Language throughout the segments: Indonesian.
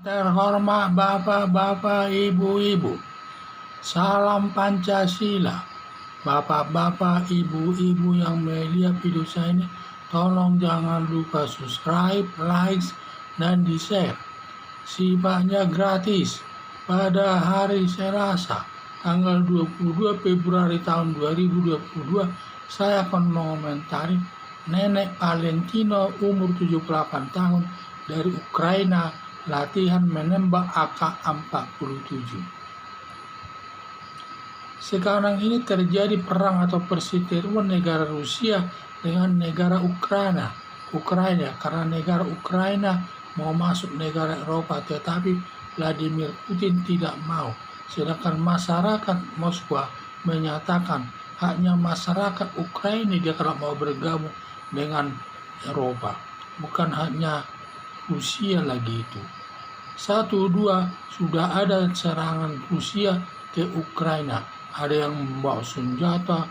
Terhormat Bapak-Bapak, Ibu-Ibu, salam Pancasila. Bapak-bapak, Ibu-Ibu yang melihat video saya ini, tolong jangan lupa subscribe, like, dan di-share. Sifatnya gratis. Pada hari Selasa, tanggal 22 Februari tahun 2022, saya akan mengomentari Nenek Valentino umur 78 tahun dari Ukraina latihan menembak AK-47. Sekarang ini terjadi perang atau perseteruan negara Rusia dengan negara Ukraina karena negara Ukraina mau masuk negara Eropa, tetapi Vladimir Putin tidak mau. Sedangkan masyarakat Moskwa menyatakan hanya masyarakat Ukraina dia kalau mau bergabung dengan Eropa, bukan hanya Rusia lagi itu. 1, 2 sudah ada serangan Rusia ke Ukraina. Ada yang membawa senjata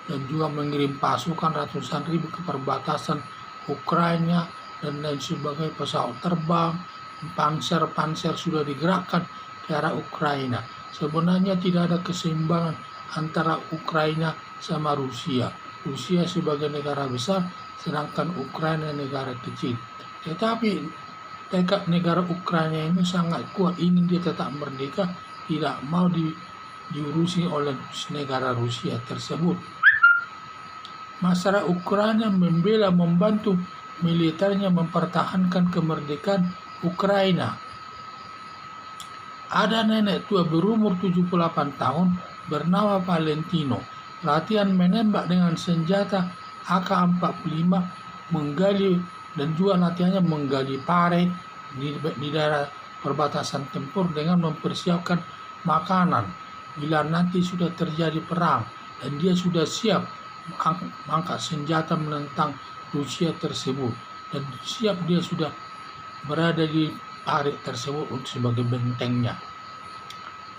dan juga mengirim pasukan ratusan ribu ke perbatasan Ukraina dan lain sebagainya. Pesawat terbang, panser sudah digerakkan ke arah Ukraina. Sebenarnya tidak ada keseimbangan antara Ukraina sama Rusia. Rusia sebagai negara besar, sedangkan Ukraina negara kecil. Tetapi tekad negara Ukraina ini sangat kuat, ingin dia tetap merdeka, tidak mau diurusi oleh negara Rusia tersebut. Masyarakat Ukraina membela, membantu militernya mempertahankan kemerdekaan Ukraina. Ada nenek tua berumur 78 tahun bernama Valentino, latihan menembak dengan senjata AK-45, menggali dan juga latihannya menggali parit di daerah perbatasan tempur dengan mempersiapkan makanan bila nanti sudah terjadi perang, dan dia sudah siap angkat senjata menentang Rusia tersebut, dan siap dia sudah berada di parit tersebut untuk sebagai bentengnya.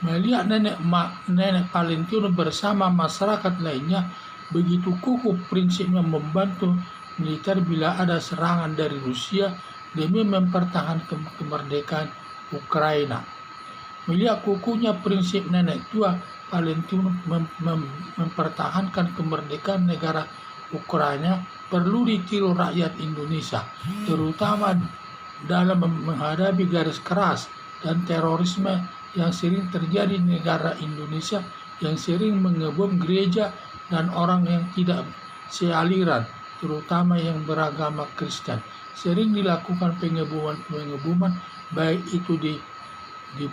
Melihat nenek Valentino bersama masyarakat lainnya begitu kukuh prinsipnya membantu militer bila ada serangan dari Rusia demi mempertahankan kemerdekaan Ukraina. Melihat kukuhnya prinsip nenek tua Valentino mempertahankan kemerdekaan negara Ukraina, perlu ditiru rakyat Indonesia, terutama dalam menghadapi garis keras dan terorisme yang sering terjadi di negara Indonesia, yang sering mengebom gereja dan orang yang tidak sealiran, terutama yang beragama Kristen. Sering dilakukan pengeboman baik itu di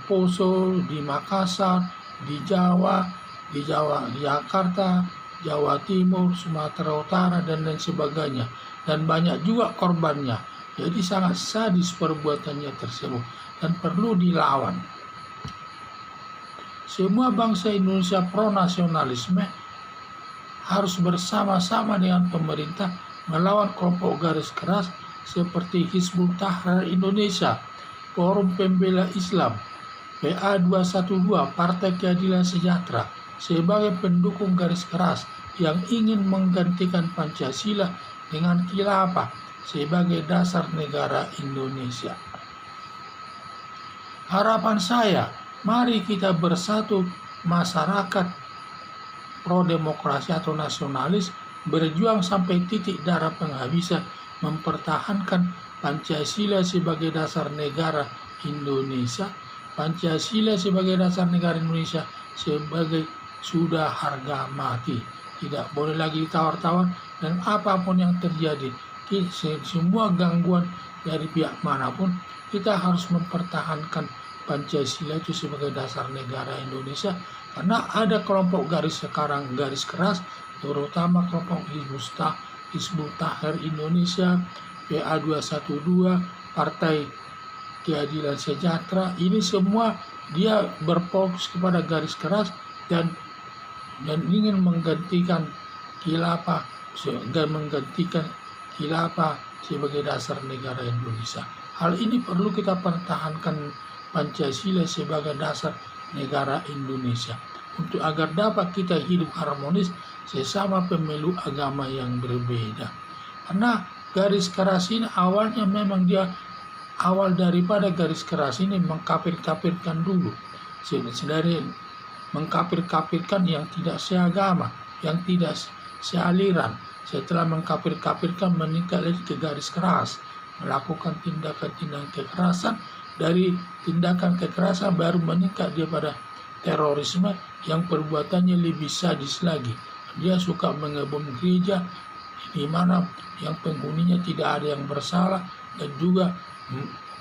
Poso, di Makassar, di Jawa, di Jakarta, Jawa Timur, Sumatera Utara, dan lain sebagainya. Dan banyak juga korbannya. Jadi sangat sadis perbuatannya tersebut dan perlu dilawan. Semua bangsa Indonesia pro-nasionalisme harus bersama-sama dengan pemerintah melawan kelompok garis keras seperti Hizbut Tahrir Indonesia, Forum Pembela Islam, PA212, Partai Keadilan Sejahtera, sebagai pendukung garis keras yang ingin menggantikan Pancasila dengan khilafah sebagai dasar negara Indonesia. Harapan saya, mari kita bersatu masyarakat pro-demokrasi atau nasionalis, berjuang sampai titik darah penghabisan, mempertahankan Pancasila sebagai dasar negara Indonesia. Pancasila sebagai dasar negara Indonesia sebagai sudah harga mati, tidak boleh lagi ditawar-tawar, dan apapun yang terjadi, semua gangguan dari pihak manapun, kita harus mempertahankan Pancasila itu sebagai dasar negara Indonesia. Karena ada kelompok garis keras, terutama kelompok Hizbut Tahrir Indonesia, PA212, Partai Keadilan Sejahtera, ini semua dia berfokus kepada garis keras dan ingin menggantikan khilafah sebagai dasar negara Indonesia. Hal ini perlu kita pertahankan Pancasila sebagai dasar negara Indonesia untuk agar dapat kita hidup harmonis sesama pemeluk agama yang berbeda. Karena garis keras ini awalnya memang dia awal daripada garis keras ini mengkafir-kafirkan dulu. Sebenarnya mengkafir-kafirkan yang tidak seagama, yang tidak sealiran. Setelah mengkafir-kafirkan meningkat lagi ke garis keras, melakukan tindakan-tindakan kekerasan. Dari tindakan kekerasan baru meningkat dia pada terorisme yang perbuatannya lebih sadis lagi. Dia suka mengebom gereja di mana yang penghuninya tidak ada yang bersalah, dan juga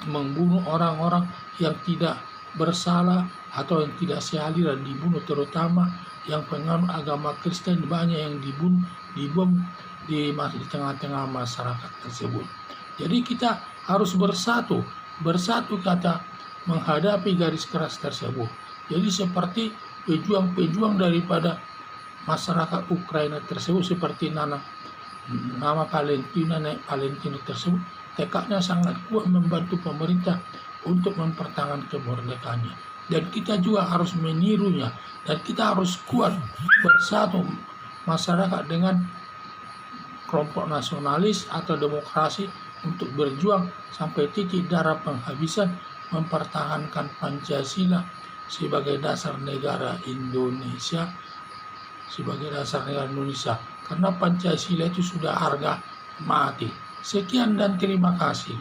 membunuh orang-orang yang tidak bersalah atau yang tidak sealiran, dibunuh, terutama yang penganut agama Kristen banyak yang dibunuh, dibom di tengah-tengah masyarakat tersebut. Jadi kita harus bersatu kata menghadapi garis keras tersebut. Jadi seperti pejuang-pejuang daripada masyarakat Ukraina tersebut, seperti nama Valentino tersebut, tekadnya sangat kuat membantu pemerintah untuk mempertahankan kemerdekaannya. Dan kita juga harus menirunya, dan kita harus kuat bersatu masyarakat dengan kelompok nasionalis atau demokrasi untuk berjuang sampai titik darah penghabisan mempertahankan Pancasila sebagai dasar negara Indonesia, karena Pancasila itu sudah harga mati. Sekian dan terima kasih.